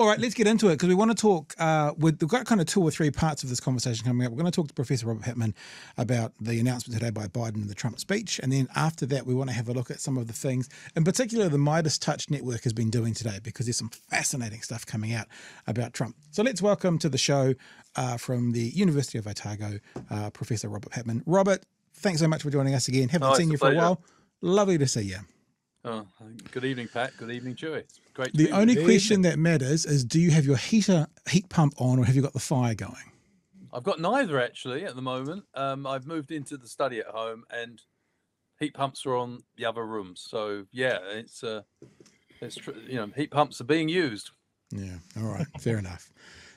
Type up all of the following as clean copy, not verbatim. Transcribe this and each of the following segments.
All right, let's get into it because we want to talk. We've got kind of 2 or 3 parts of this conversation coming up. We're going to talk to Professor Robert Patman about the announcement today by Biden and the Trump speech. And then after that, we want to have a look at some of the things, in particular, the Midas Touch Network has been doing today, because there's some fascinating stuff coming out about Trump. So let's welcome to the show from the University of Otago, Professor Robert Patman. Robert, thanks so much for joining us again. Haven't seen you for a while. Lovely to see you. Oh, good evening, Pat. Good evening, Joey. Great to The be only with you. question that matters is, do you have your heat pump on, or have you got the fire going? I've got neither actually at the moment. I've moved into the study at home, and heat pumps are on the other rooms. So yeah, it's heat pumps are being used. Yeah. All right. Fair enough.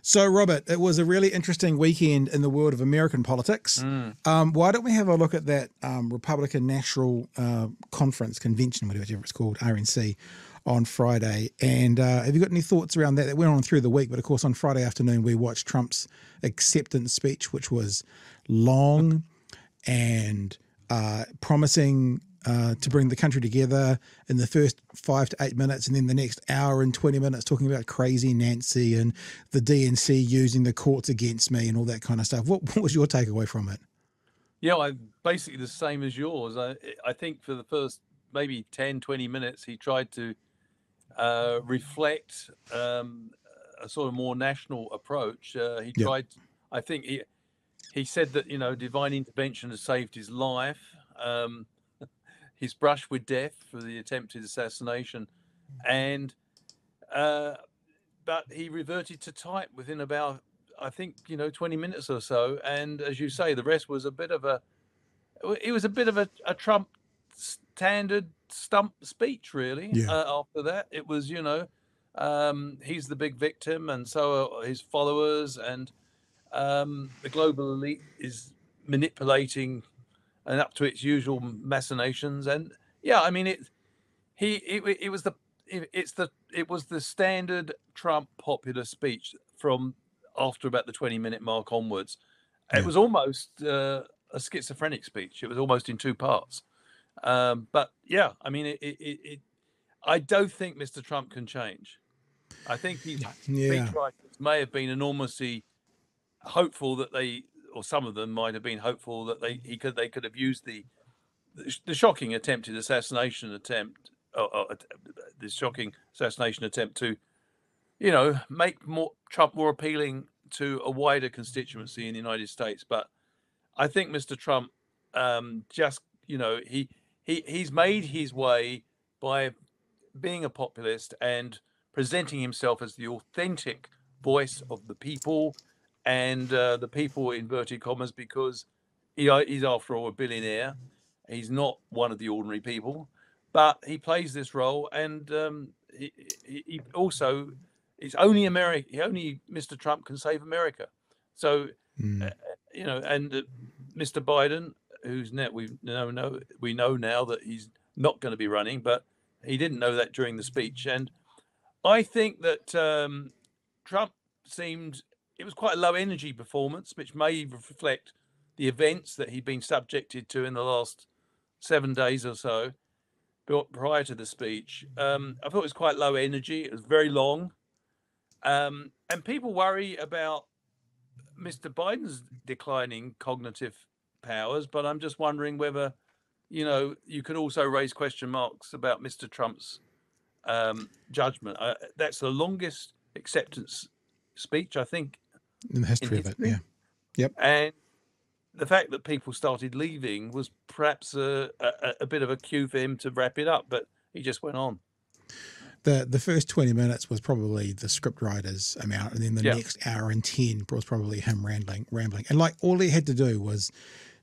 So, Robert, it was a really interesting weekend in the world of American politics. Why don't we have a look at that Republican National Convention, whatever it's called, RNC, on Friday? And have you got any thoughts around that? That went on through the week, but of course on Friday afternoon we watched Trump's acceptance speech, which was long and promising to bring the country together in the first 5 to 8 minutes, and then the next hour and 20 minutes talking about crazy Nancy and the DNC using the courts against me and all that kind of stuff. What was your takeaway from it? Yeah, basically the same as yours. I think for the first maybe 10, 20 minutes, he tried to reflect a sort of more national approach. He tried, I think he said that, divine intervention has saved his life. He's brushed with death for the attempted assassination, but he reverted to type within about, I think, 20 minutes or so. And as you say, the rest was a bit of a Trump standard stump speech, really. After that, it was, he's the big victim, and so are his followers, and the global elite is manipulating and up to its usual machinations. And yeah, I mean, it was the standard Trump popular speech from after about the 20-minute mark onwards. It was almost a schizophrenic speech. It was almost in 2 parts. But yeah, I mean, I don't think Mr. Trump can change. I think his speechwriters may have been enormously hopeful that or some of them might have been hopeful that they could have used the shocking attempted assassination attempt, the shocking assassination attempt to, make Trump more appealing to a wider constituency in the United States. But I think Mr. Trump he's made his way by being a populist and presenting himself as the authentic voice of the people, and the people, inverted commas, because he's after all a billionaire. He's not one of the ordinary people, but he plays this role, and he also, it's only Mr. Trump can save America. So and Mr. Biden, who's now we know now that he's not going to be running, but he didn't know that during the speech. And I think that Trump it was quite a low energy performance, which may reflect the events that he'd been subjected to in the last 7 days or so prior to the speech. I thought it was quite low energy. It was very long. And people worry about Mr. Biden's declining cognitive powers, but I'm just wondering whether, you could also raise question marks about Mr. Trump's judgment. That's the longest acceptance speech, I think, in the history of it. Yeah. Yep. And the fact that people started leaving was perhaps a bit of a cue for him to wrap it up, but he just went on. The first 20 minutes was probably the script writer's amount, and then the next hour and 10 was probably him rambling. And like all he had to do was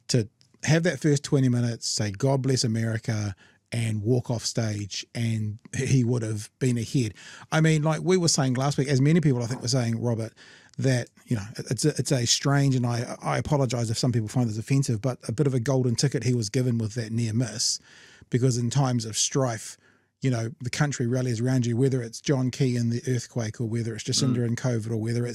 to have that first 20 minutes, say, God bless America, and walk off stage, and he would have been ahead. I mean, like we were saying last week, as many people I think were saying, Robert, that, it's a strange, and I apologize if some people find this offensive, but a bit of a golden ticket he was given with that near miss, because in times of strife, the country rallies around you, whether it's John Key and the earthquake, or whether it's Jacinda and COVID, or whether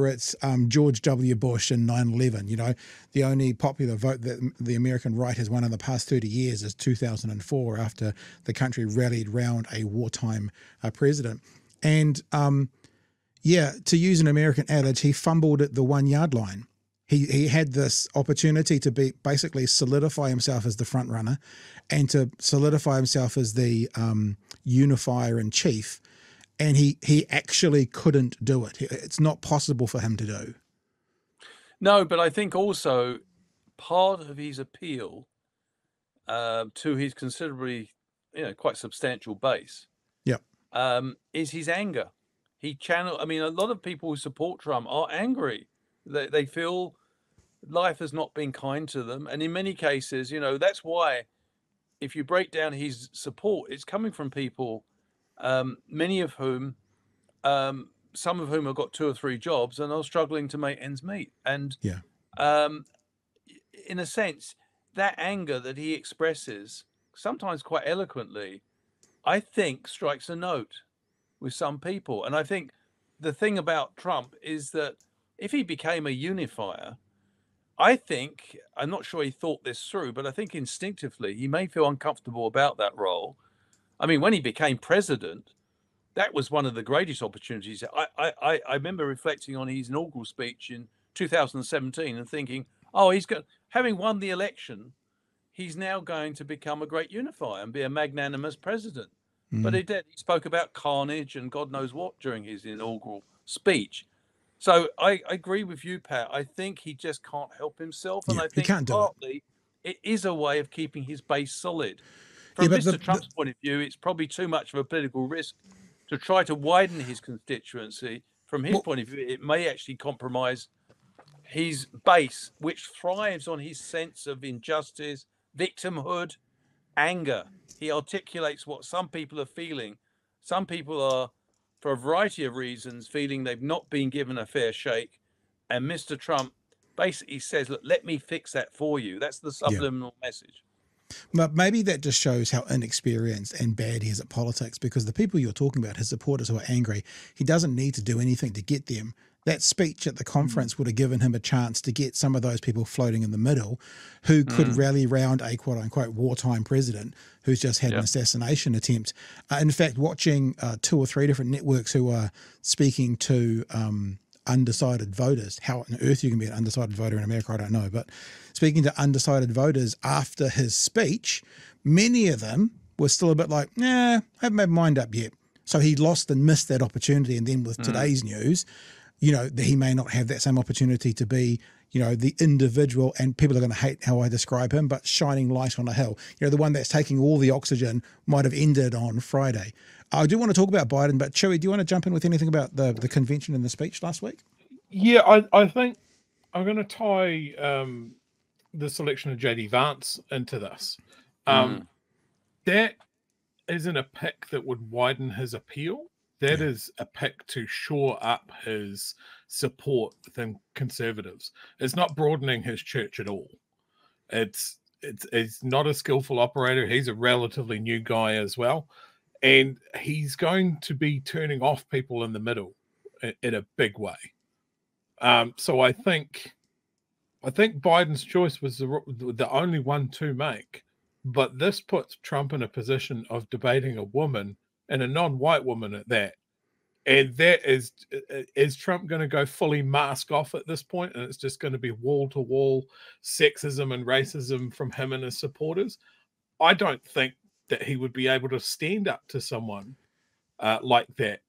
it's George W. Bush and 9/11. The only popular vote that the American right has won in the past 30 years is 2004, after the country rallied round a wartime president. And Yeah, to use an American adage, he fumbled at the 1 yard line. He had this opportunity to basically solidify himself as the front runner and to solidify himself as the unifier in chief. And he actually couldn't do it. It's not possible for him to do. No, but I think also part of his appeal to his considerably, quite substantial base, Yep. Is his anger. I mean, a lot of people who support Trump are angry. They feel life has not been kind to them. And in many cases, that's why if you break down his support, it's coming from people, many of whom, some of whom have got 2 or 3 jobs and are struggling to make ends meet. And yeah, in a sense, that anger that he expresses, sometimes quite eloquently, I think strikes a note with some people. And I think the thing about Trump is that if he became a unifier, I'm not sure he thought this through, but I think instinctively he may feel uncomfortable about that role. I mean, when he became president, that was one of the greatest opportunities. I remember reflecting on his inaugural speech in 2017 and thinking, oh, having won the election, he's now going to become a great unifier and be a magnanimous president. But he did. He spoke about carnage and God knows what during his inaugural speech. So I agree with you, Pat. I think he just can't help himself. And I he think can't do partly it is a way of keeping his base solid. Yeah, From but Mr. Trump's point of view, it's probably too much of a political risk to try to widen his constituency. From his point of view, it may actually compromise his base, which thrives on his sense of injustice, victimhood, anger. He articulates what some people are feeling. Some people are, for a variety of reasons, feeling they've not been given a fair shake. And Mr. Trump basically says, look, let me fix that for you. That's the subliminal message. But maybe that just shows how inexperienced and bad he is at politics, because the people you're talking about, his supporters who are angry, he doesn't need to do anything to get them. That speech at the conference would have given him a chance to get some of those people floating in the middle who could rally round a quote unquote wartime president who's just had an assassination attempt. In fact, watching 2 or 3 different networks who are speaking to undecided voters, how on earth you can be an undecided voter in America, I don't know, but speaking to undecided voters after his speech, many of them were still a bit like, nah, I haven't made my mind up yet. So he lost and missed that opportunity. And then with today's news, he may not have that same opportunity to be, the individual, and people are going to hate how I describe him, but shining light on a hill. The one that's taking all the oxygen might have ended on Friday. I do want to talk about Biden, but Chewy, do you want to jump in with anything about the convention and the speech last week? Yeah, I think I'm going to tie the selection of J.D. Vance into this. That isn't a pick that would widen his appeal. That is a pick to shore up his support within conservatives. It's not broadening his church at all. It's not a skillful operator. He's a relatively new guy as well. And he's going to be turning off people in the middle in a big way. So I think Biden's choice was the only one to make. But this puts Trump in a position of debating a woman, and a non-white woman at that. And that is Trump going to go fully mask off at this point, and it's just going to be wall-to-wall sexism and racism from him and his supporters? I don't think that he would be able to stand up to someone like that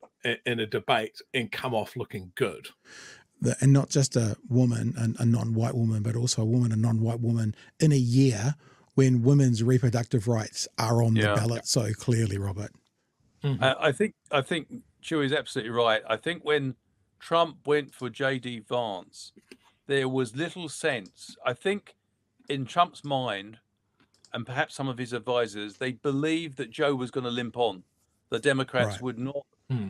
in a debate and come off looking good. And not just a woman, a non-white woman, but also a woman, a non-white woman in a year when women's reproductive rights are on the ballot so clearly, Robert. I think Chewy's absolutely right. I think when Trump went for J.D. Vance, there was little sense. I think in Trump's mind, and perhaps some of his advisors, they believed that Joe was going to limp on. The Democrats would not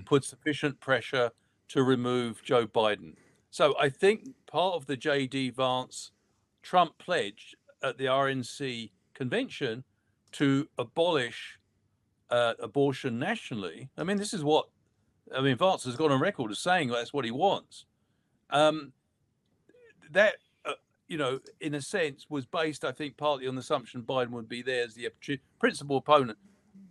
put sufficient pressure to remove Joe Biden. So I think part of the J.D. Vance Trump pledge at the RNC convention to abolish abortion nationally. I mean, this is what, Vance has gone on record as saying that's what he wants. That, in a sense, was based, I think, partly on the assumption Biden would be there as the principal opponent.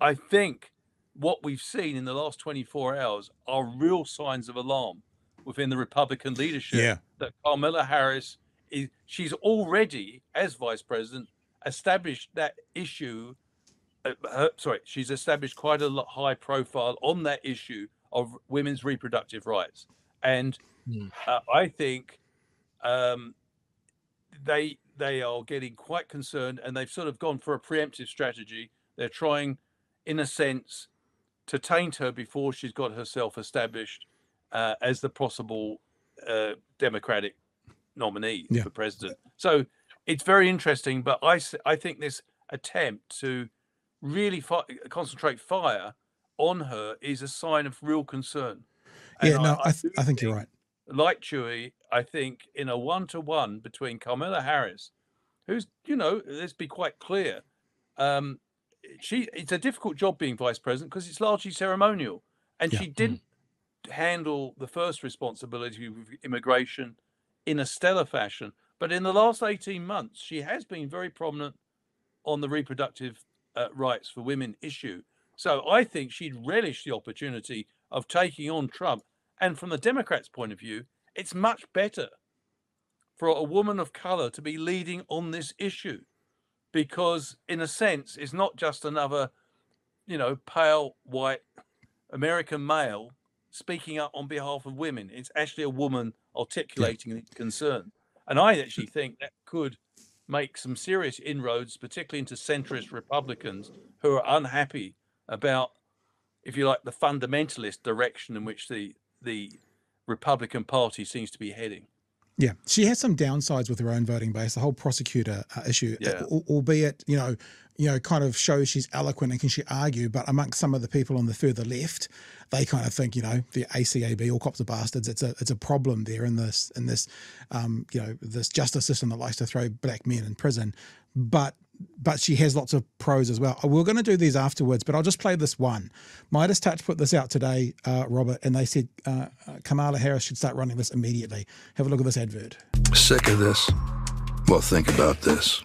I think what we've seen in the last 24 hours are real signs of alarm within the Republican leadership that Kamala Harris she's already, as vice president, established that issue. She's established quite a high profile on that issue of women's reproductive rights. And I think they are getting quite concerned, and they've sort of gone for a preemptive strategy. They're trying, in a sense, to taint her before she's got herself established as the possible Democratic nominee for president. So it's very interesting, but I think this attempt to really concentrate fire on her is a sign of real concern. And I think you're right. Like Chewy, I think in a 1-to-1 between Kamala Harris, who's, let's be quite clear, it's a difficult job being vice president because it's largely ceremonial, and she didn't handle the first responsibility with immigration in a stellar fashion. But in the last 18 months, she has been very prominent on the reproductive rights for women issue. So I think she'd relish the opportunity of taking on Trump. And from the Democrats' point of view, it's much better for a woman of color to be leading on this issue, because in a sense, it's not just another, pale white American male speaking up on behalf of women. It's actually a woman articulating the concern. And I actually think that could make some serious inroads, particularly into centrist Republicans who are unhappy about, if you like, the fundamentalist direction in which the Republican Party seems to be heading. Yeah, she has some downsides with her own voting base. The whole prosecutor issue, albeit kind of shows she's eloquent and can she argue, but amongst some of the people on the further left, they kind of think the ACAB, all cops are bastards. It's a problem there in this this justice system that likes to throw black men in prison, but she has lots of pros as well. We're going to do these afterwards, but I'll just play this one. Midas Touch put this out today, Robert, and they said Kamala Harris should start running this immediately. Have a look at this advert. Sick of this? Well, think about this.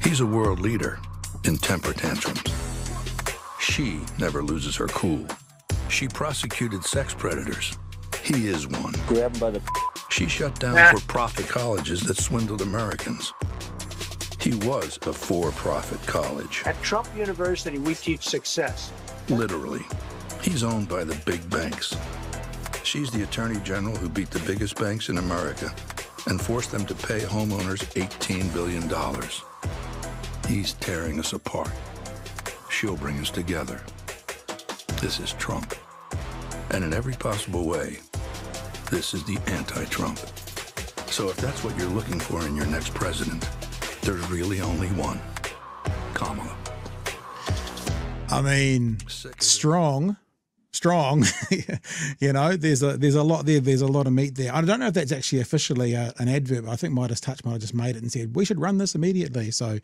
He's a world leader in temper tantrums. She never loses her cool. She prosecuted sex predators. He is one. Grab him by the... She shut down for-profit colleges that swindled Americans. He was a for-profit college. At Trump University, we teach success. Literally. He's owned by the big banks. She's the attorney general who beat the biggest banks in America and forced them to pay homeowners $18 billion. He's tearing us apart. She'll bring us together. This is Trump. And in every possible way, this is the anti-Trump. So if that's what you're looking for in your next president, there's really only one. Kamala. I mean, strong. There's a lot there. There's a lot of meat there. I don't know if that's actually officially an advert, but I think Midas Touch might have just made it and said, we should run this immediately. So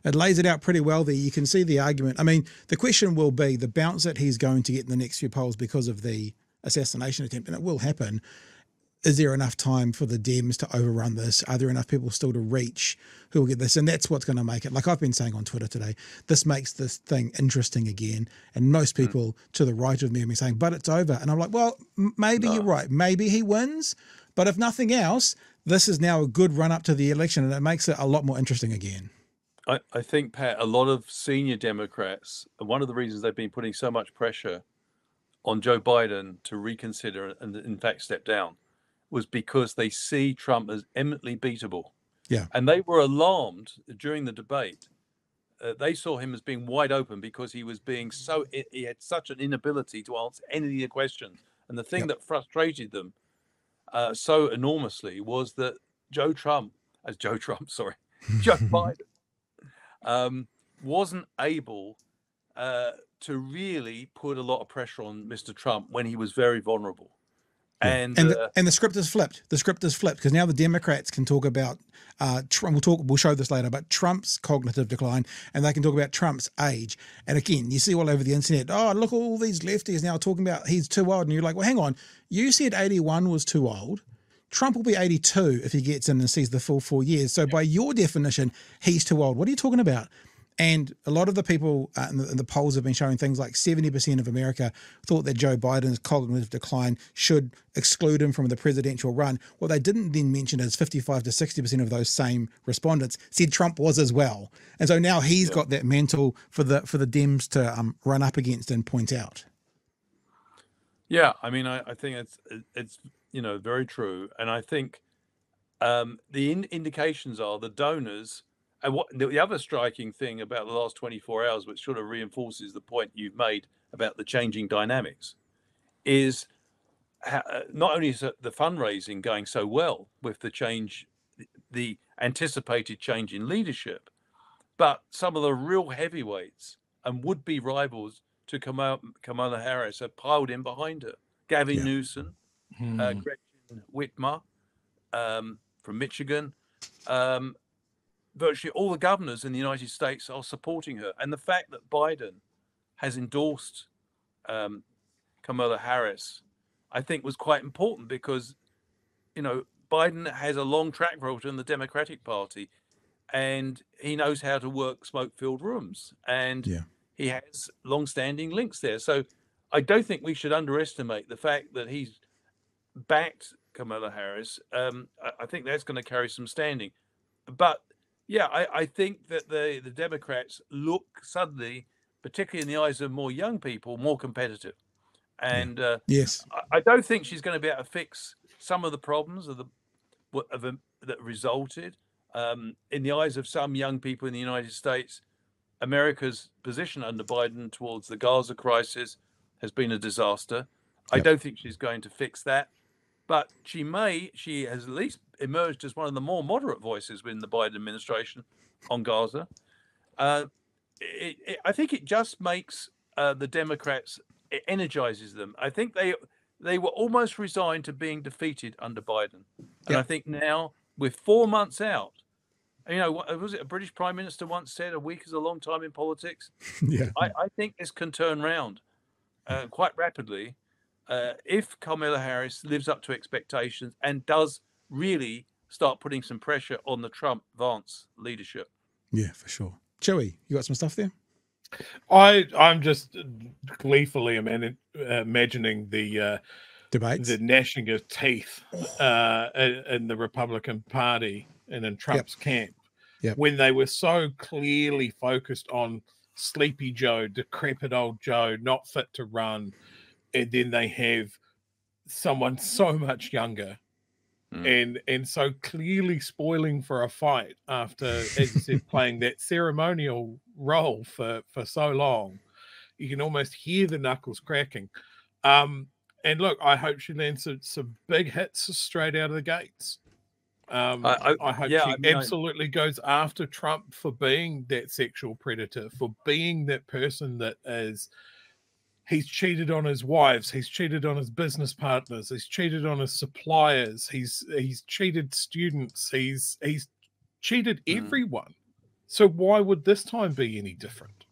it lays it out pretty well there. You can see the argument. I mean, the question will be the bounce that he's going to get in the next few polls because of the assassination attempt, and it will happen. Is there enough time for the Dems to overrun this? Are there enough people still to reach who will get this? And that's what's going to make it. Like I've been saying on Twitter today, this makes this thing interesting again. And most people to the right of me are saying, but it's over. And I'm like, well, maybe you're right. Maybe he wins. But if nothing else, this is now a good run up to the election, and it makes it a lot more interesting again. I think, Pat, a lot of senior Democrats, one of the reasons they've been putting so much pressure on Joe Biden to reconsider and in fact step down was because they see Trump as eminently beatable. Yeah. And they were alarmed during the debate. They saw him as being wide open because he had such an inability to answer any of the questions. And the thing that frustrated them so enormously was that Joe Biden wasn't able to really put a lot of pressure on Mr. Trump when he was very vulnerable. And the script is flipped. The script is flipped because now the Democrats can talk about Trump. We'll show this later, but Trump's cognitive decline, and they can talk about Trump's age. And again, you see all over the internet, oh, look, all these lefties now talking about he's too old. And you're like, well, hang on. You said 81 was too old. Trump will be 82 if he gets in and sees the full 4 years. So by your definition, he's too old. What are you talking about? And a lot of the people in the polls have been showing things like 70% of America thought that Joe Biden's cognitive decline should exclude him from the presidential run. What they didn't then mention is 55 to 60% of those same respondents said Trump was as well. And so now he's got that mantle for the Dems to run up against and point out. Yeah, I mean, I think it's very true, and I think the indications are the donors. And what the other striking thing about the last 24 hours, which sort of reinforces the point you've made about the changing dynamics, is not only is the fundraising going so well with the change, the anticipated change in leadership, but some of the real heavyweights and would-be rivals to Kamala Harris have piled in behind her. Gavin Newsom, Gretchen Whitmer from Michigan, virtually all the governors in the United States are supporting her. And the fact that Biden has endorsed Kamala Harris, I think was quite important because, Biden has a long track record in the Democratic Party and he knows how to work smoke-filled rooms and he has long-standing links there. So I don't think we should underestimate the fact that he's backed Kamala Harris. I think that's going to carry some standing. But yeah, I think that the Democrats look suddenly, particularly in the eyes of more young people, more competitive. And I don't think she's going to be able to fix some of the problems that resulted. In the eyes of some young people in the United States, America's position under Biden towards the Gaza crisis has been a disaster. I don't think she's going to fix that. But she has at least emerged as one of the more moderate voices within the Biden administration on Gaza. I think it just makes the Democrats, it energizes them. I think they were almost resigned to being defeated under Biden. And I think now, with 4 months out, was it a British Prime Minister once said, a week is a long time in politics? I think this can turn round quite rapidly. If Kamala Harris lives up to expectations and does really start putting some pressure on the Trump-Vance leadership. Yeah, for sure. Joey, you got some stuff there? I'm just gleefully imagining the debates, the gnashing of teeth in the Republican Party and in Trump's camp when they were so clearly focused on Sleepy Joe, decrepit old Joe, not fit to run. And then they have someone so much younger and so clearly spoiling for a fight after, as you said, playing that ceremonial role for so long. You can almost hear the knuckles cracking. And look, I hope she lands some big hits straight out of the gates. I hope she absolutely goes after Trump for being that sexual predator, for being that person that is... He's cheated on his wives. He's cheated on his business partners. He's cheated on his suppliers. He's cheated students. He's cheated everyone. So why would this time be any different?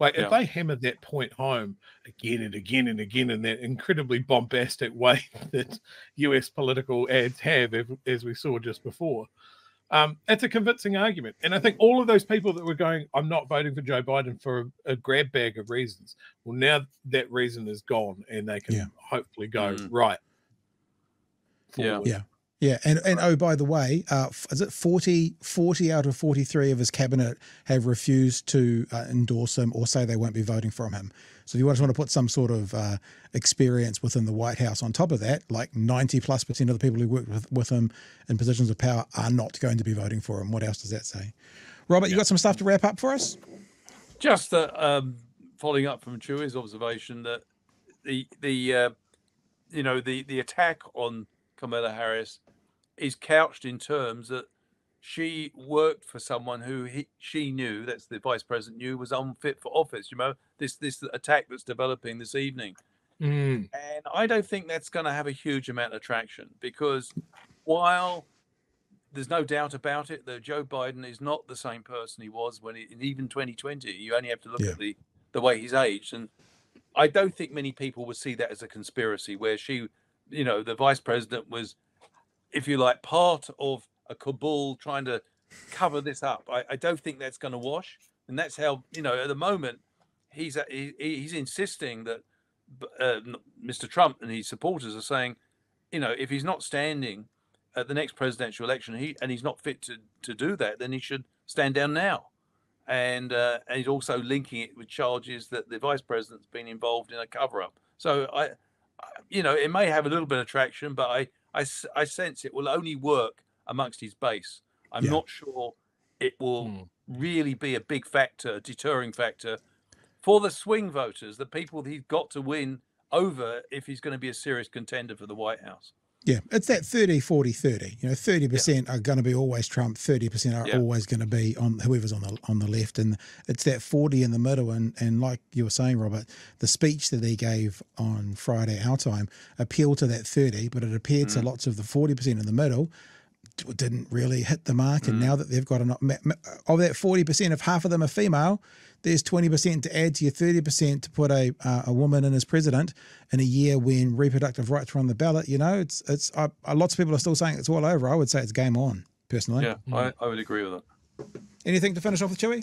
Like if they hammered that point home again and again and again in that incredibly bombastic way that US political ads have, as we saw just before, it's a convincing argument. And I think all of those people that were going, I'm not voting for Joe Biden for a grab bag of reasons. Well, now that reason is gone and they can hopefully go right. Forward. Yeah. And oh, by the way, is it 40 out of 43 of his cabinet have refused to endorse him or say they won't be voting for him. So if you just want to put some sort of experience within the White House on top of that, like 90+% of the people who work with him in positions of power are not going to be voting for him. What else does that say? Robert, you got some stuff to wrap up for us? Just following up from Chewy's observation that the attack on Kamala Harris is couched in terms that she worked for someone who she knew, that's the vice president knew, was unfit for office. This attack that's developing this evening. And I don't think that's going to have a huge amount of traction because while there's no doubt about it that Joe Biden is not the same person he was in even 2020, you only have to look at the way he's aged. And I don't think many people would see that as a conspiracy where she, the vice president was, if you like, part of a cabal trying to cover this up. I don't think that's going to wash. And that's how, you know, at the moment, he's insisting that Mr. Trump and his supporters are saying, you know, if he's not standing at the next presidential election, he's not fit to do that, then he should stand down now. And he's also linking it with charges that the vice president's been involved in a cover-up. So you know, it may have a little bit of traction, but I sense it will only work amongst his base. I'm not sure it will really be a big factor, deterring factor for the swing voters, the people he's got to win over if he's going to be a serious contender for the White House. Yeah, it's that 30, 40, 30. You know, 30% are going to be always Trump, 30% are always going to be on whoever's on the left, and it's that 40 in the middle. And like you were saying, Robert, the speech that he gave on Friday our time appealed to that 30, but it appeared to lots of the 40% in the middle didn't really hit the mark. And now that they've got of that 40%, if half of them are female, there's 20% to add to your 30% to put a woman in as president in a year when reproductive rights are on the ballot. You know, it's lots of people are still saying it's all over. I would say it's game on, personally. Yeah, I would agree with that. Anything to finish off with, Chewy?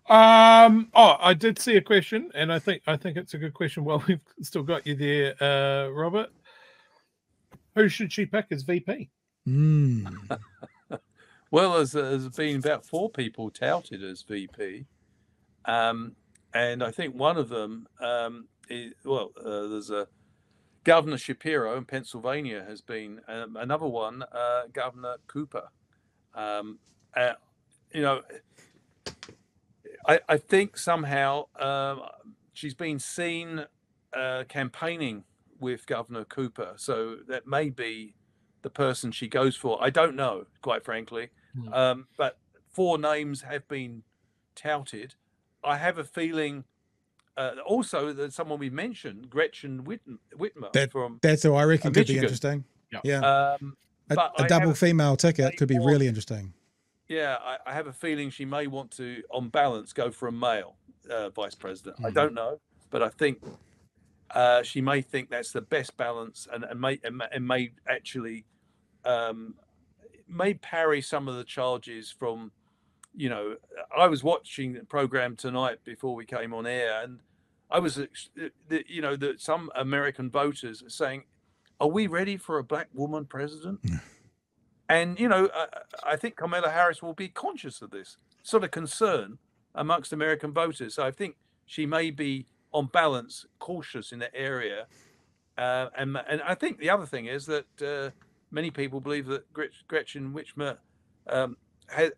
I did see a question, and I think it's a good question. Well, we've still got you there, Robert. Who should she pick as VP? Well, there's been about 4 people touted as VP. And I think one of them there's a Governor Shapiro in Pennsylvania has been, another one, Governor Cooper. You know, I think somehow she's been seen campaigning with Governor Cooper, so that may be the person she goes for. I don't know, quite frankly. But 4 names have been touted. I have a feeling also that someone we mentioned, Gretchen Whitmer, that's who I reckon could be Michigan. interesting. Yeah. A double female ticket could be really interesting. Yeah, I have a feeling she may want to, on balance, go for a male vice president. I don't know, but I think she may think that's the best balance, and may actually may parry some of the charges from, you know, I was watching the program tonight before we came on air, and I was, you know, that some American voters are saying, are we ready for a black woman president? And, you know, I think Kamala Harris will be conscious of this sort of concern amongst American voters. So I think she may be, on balance, cautious in that area. And I think the other thing is that many people believe that Gretchen Whitmer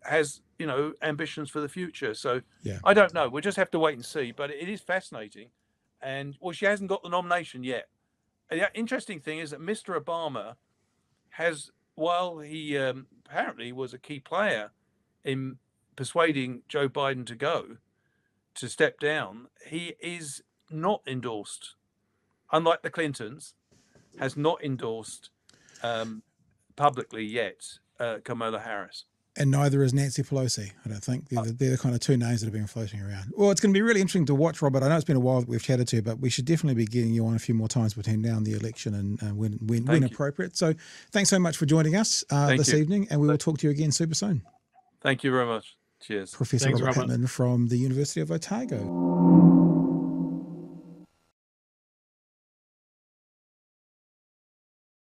has, you know, ambitions for the future. So I don't know. We'll just have to wait and see. But it is fascinating. And, well, she hasn't got the nomination yet. And the interesting thing is that Mr. Obama has, while he apparently was a key player in persuading Joe Biden to step down, he is not endorsed, unlike the Clintons, has not endorsed publicly yet Kamala Harris. And neither is Nancy Pelosi, I don't think. They're the kind of 2 names that have been floating around. Well, it's going to be really interesting to watch, Robert. I know it's been a while that we've chatted to you, but we should definitely be getting you on a few more times between now and the election, and when appropriate. So thanks so much for joining us this evening, and we will talk to you again super soon. Thank you very much. Cheers. Professor Robert Patman from the University of Otago.